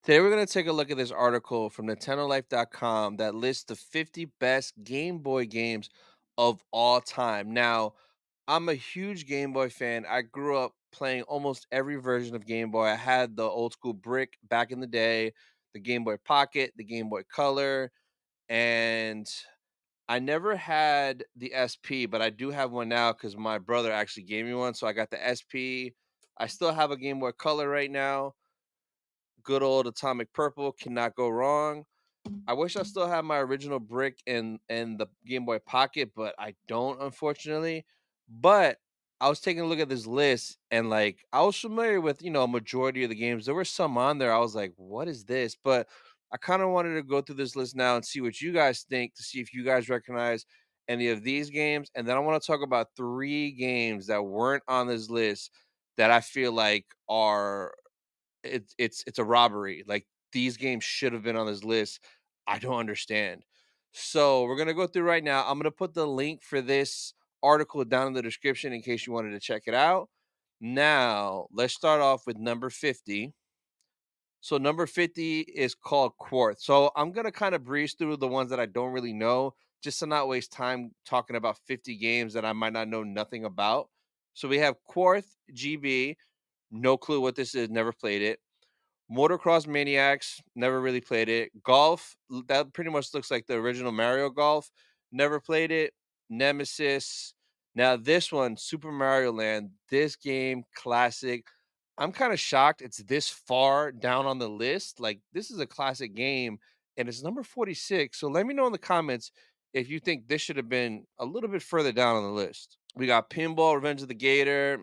Today, we're going to take a look at this article from NintendoLife.com that lists the 50 best Game Boy games of all time. Now, I'm a huge Game Boy fan. I grew up playing almost every version of Game Boy. I had the old school brick back in the day, the Game Boy Pocket, the Game Boy Color, and I never had the SP, but I do have one now because my brother actually gave me one. So I got the SP. I still have a Game Boy Color right now. Good old atomic purple, cannot go wrong. I wish I still had my original brick and the Game Boy Pocket, but I don't, unfortunately. But I was taking a look at this list and like I was familiar with, a majority of the games. There were some on there. I was like, what is this? But I kind of wanted to go through this list now and see what you guys think to see if you guys recognize any of these games. And then I want to talk about three games that weren't on this list that I feel like are it's a robbery. Like these games should have been on this list. I don't understand. So we're gonna go through right now. I'm gonna put the link for this article down in the description in case you wanted to check it out. Now let's start off with number 50. So number 50 is called Quartz. So I'm gonna kind of breeze through the ones that I don't really know, just to not waste time talking about 50 games that I might not know nothing about. So we have Quartz GB. No clue what this is. Never played it. Motocross Maniacs, never really played it. Golf, that pretty much looks like the original Mario Golf. Never played it. Nemesis. Now this one, Super Mario Land, this game classic. I'm kind of shocked it's this far down on the list. Like this is a classic game and it's number 46. So let me know in the comments if you think this should have been a little bit further down on the list. We got Pinball, Revenge of the Gator,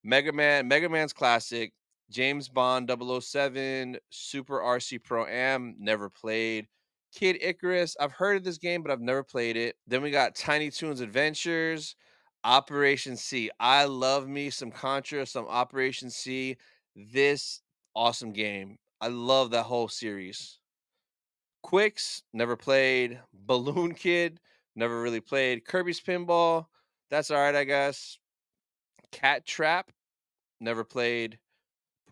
Mega Man, Mega Man's classic, James Bond 007, Super RC Pro Am, never played. Kid Icarus, I've heard of this game, but I've never played it. Then we got Tiny Toons Adventures, Operation C. I love me some Contra, some Operation C. This awesome game. I love that whole series. Quicks, never played. Balloon Kid, never really played. Kirby's Pinball, that's all right, I guess. Cat Trap, never played.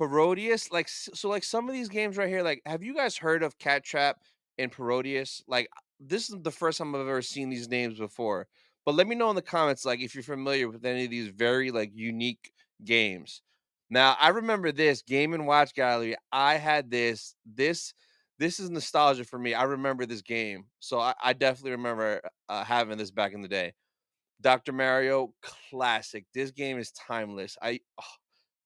Parodius, like like some of these games right here, like have you guys heard of Cat Trap and Parodius? Like this is the first time I've ever seen these names before. But let me know in the comments like if you're familiar with any of these very like unique games. Now I remember this Game and Watch Gallery. I had this is nostalgia for me. I remember this game. So I definitely remember having this back in the day. Dr. Mario, classic. This game is timeless. I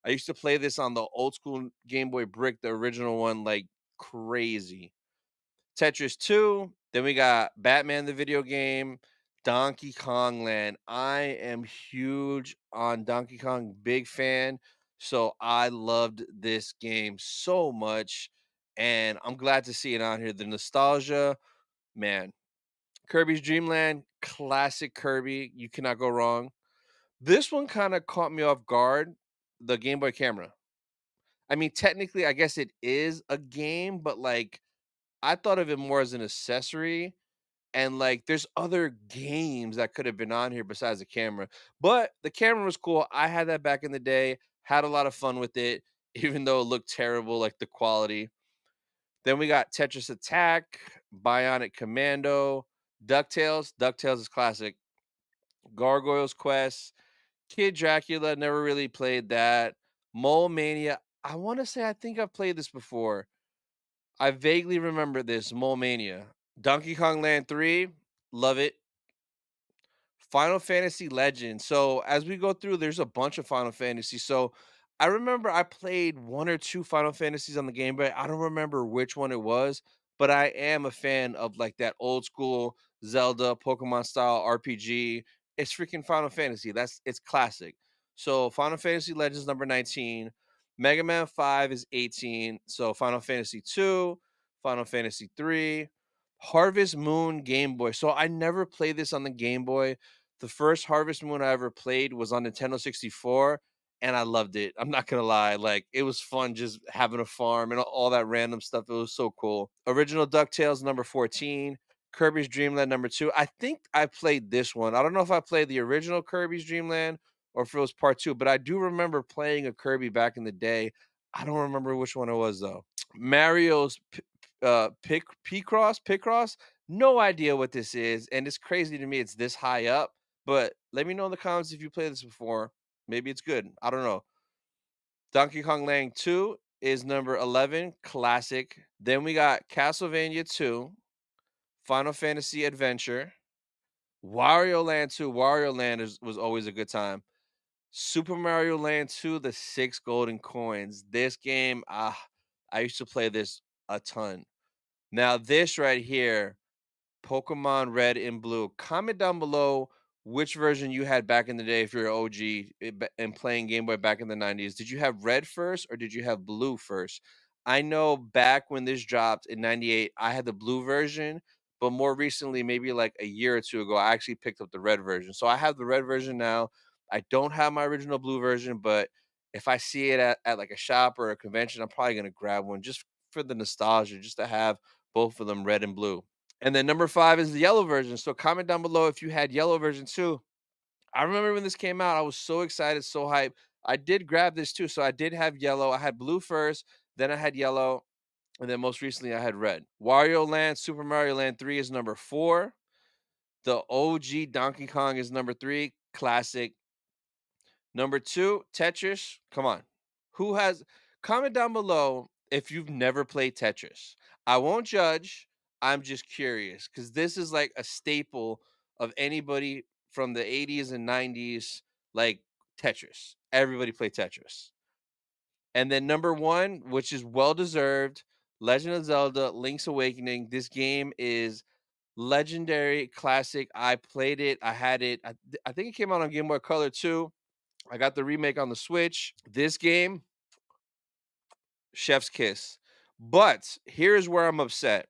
used to play this on the old school Game Boy Brick, the original one, like crazy. Tetris 2. Then we got Batman the video game, Donkey Kong Land. I am huge on Donkey Kong, big fan. So I loved this game so much. And I'm glad to see it on here. The nostalgia, man. Kirby's Dream Land, classic Kirby. You cannot go wrong. This one kind of caught me off guard. The Game Boy camera. I mean, technically, I guess it is a game, but like I thought of it more as an accessory. And like there's other games that could have been on here besides the camera. But the camera was cool. I had that back in the day, had a lot of fun with it, even though it looked terrible, like the quality. Then we got Tetris Attack, Bionic Commando, DuckTales. DuckTales is classic. Gargoyles Quest, Kid Dracula, never really played that. Mole Mania. I want to say I think I've played this before. I vaguely remember this Mole Mania. Donkey Kong Land 3, love it. Final Fantasy Legend. So as we go through, there's a bunch of Final Fantasy. So I remember I played one or two Final Fantasies on the Game Boy. I don't remember which one it was, but I am a fan of like that old school Zelda, Pokemon style RPG. It's freaking Final Fantasy. It's classic. So Final Fantasy Legends number 19. Mega Man 5 is 18. So Final Fantasy 2, Final Fantasy 3, Harvest Moon Game Boy. So I never played this on the Game Boy. The first Harvest Moon I ever played was on Nintendo 64, and I loved it. I'm not gonna lie, like it was fun just having a farm and all that random stuff. It was so cool. Original DuckTales number 14, Kirby's Dream Land number 2. I think I played this one. I don't know if I played the original Kirby's Dream Land or if it was part 2, but I do remember playing a Kirby back in the day. I don't remember which one it was though. Mario's Picross. No idea what this is, and it's crazy to me it's this high up. But let me know in the comments if you played this before. Maybe it's good. I don't know. Donkey Kong Land 2 is number 11, classic. Then we got Castlevania 2, Final Fantasy Adventure, Wario Land 2. Wario Land was always a good time. Super Mario Land 2, the six golden coins. This game, I used to play this a ton. Now, this right here, Pokemon Red and Blue. Comment down below which version you had back in the day if you're an OG and playing Game Boy back in the 90s. Did you have red first or did you have blue first? I know back when this dropped in 98, I had the blue version, but more recently, maybe like a year or two ago, I actually picked up the red version. So I have the red version now. I don't have my original blue version, but if I see it at like a shop or a convention, I'm probably going to grab one just for the nostalgia, just to have both of them red and blue. And then number 5 is the yellow version. So comment down below if you had yellow version too. I remember when this came out, I was so excited, so hyped. I did grab this too. So I did have yellow. I had blue first, then I had yellow, and then most recently I had red. Wario Land, Super Mario Land 3 is number 4. The OG Donkey Kong is number 3, classic. Number 2, Tetris. Come on. Who has comment down below if you've never played Tetris. I won't judge. I'm just curious cuz this is like a staple of anybody from the 80s and 90s, like Tetris. Everybody played Tetris. And then number 1, which is well deserved, Legend of Zelda Link's Awakening. This game is legendary, classic. I played it. I had it. I think it came out on Game Boy Color too. I got the remake on the Switch. This game, chef's kiss. But here's where I'm upset.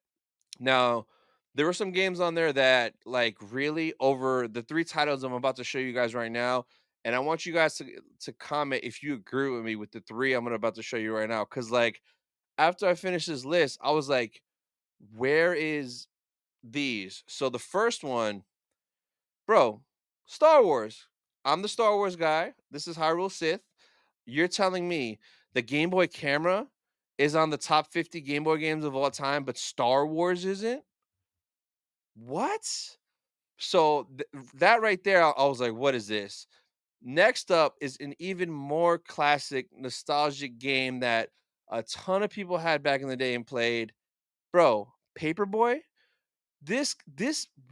Now, there were some games on there that like really over the 3 titles I'm about to show you guys right now, and I want you guys to comment if you agree with me with the 3 I'm about to show you right now cuz like after I finished this list, I was like, where is these? So the first one, bro, Star Wars. I'm the Star Wars guy. This is Hyrule Sith. You're telling me the Game Boy camera is on the top 50 Game Boy games of all time, but Star Wars isn't? What? So that right there, I was like, what is this? Next up is an even more classic, nostalgic game that a ton of people had back in the day and played. Bro, Paperboy? This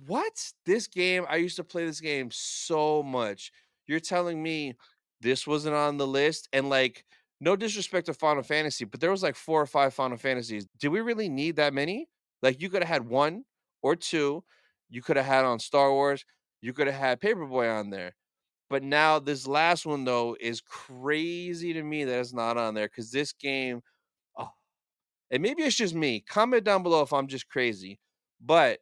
what? This game, I used to play this game so much. You're telling me this wasn't on the list? And like, no disrespect to Final Fantasy, but there was like 4 or 5 Final Fantasies. Did we really need that many? Like you could have had 1 or 2. You could have had on Star Wars. You could have had Paperboy on there. But now this last one though is crazy to me that it's not on there because this game, oh, and maybe it's just me. Comment down below if I'm just crazy. But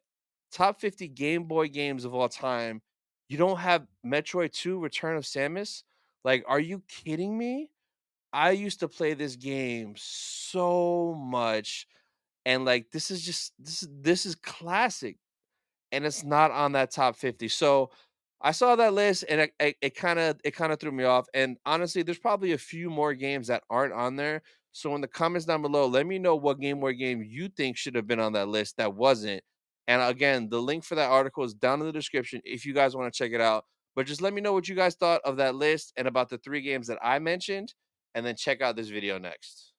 top 50 Game Boy games of all time, you don't have Metroid 2 Return of Samus? Like, are you kidding me? I used to play this game so much. And like this is classic and it's not on that top 50. So I saw that list and it kind of threw me off. And honestly, there's probably a few more games that aren't on there. So in the comments down below, let me know what Game Boy game you think should have been on that list that wasn't. And again, the link for that article is down in the description if you guys want to check it out. But just let me know what you guys thought of that list and about the 3 games that I mentioned, and then check out this video next.